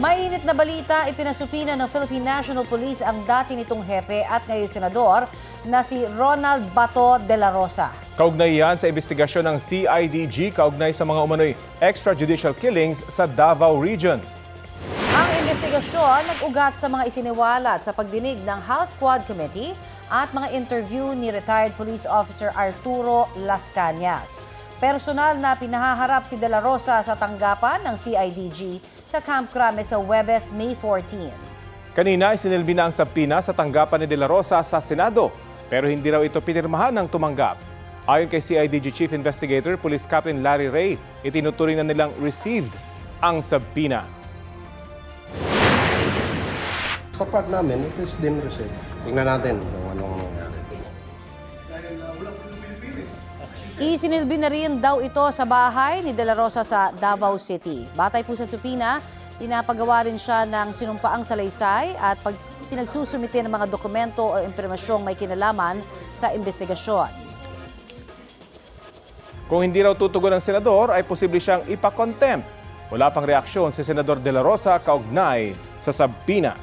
Mainit na balita, ipinasupina ng Philippine National Police ang dati nitong hepe at ngayon senador na si Ronald Bato de la Rosa. Kaugnay yan sa investigasyon ng CIDG kaugnay sa mga umano'y extrajudicial killings sa Davao Region. Ang investigasyon nag-ugat sa mga isiniwalat sa pagdinig ng House Quad Committee at mga interview ni retired police officer Arturo Las Cañas. Personal na pinahaharap si De La Rosa sa tanggapan ng CIDG sa Camp Crame sa Huwebes, May 14. Kanina isinilbi na ang sabpina sa tanggapan ni De La Rosa sa Senado pero hindi raw ito pinirmahan ng tumanggap. Ayon kay CIDG Chief Investigator Police Captain Larry Ray, itinuturing na nilang received ang sabpina. Sa part namin, it is din received. Tingnan natin kung anong nangyari. Isinilbi na rin daw ito sa bahay ni De La Rosa sa Davao City. Batay po sa supina, pinapagawa rin siya ng sinumpaang salaysay at pinagsusumite ng mga dokumento o impormasyong may kinalaman sa investigasyon. Kung hindi raw tutugon ng senador, ay posible siyang ipakontempt. Wala pang reaksyon si Senador De La Rosa kaugnay sa sabpina.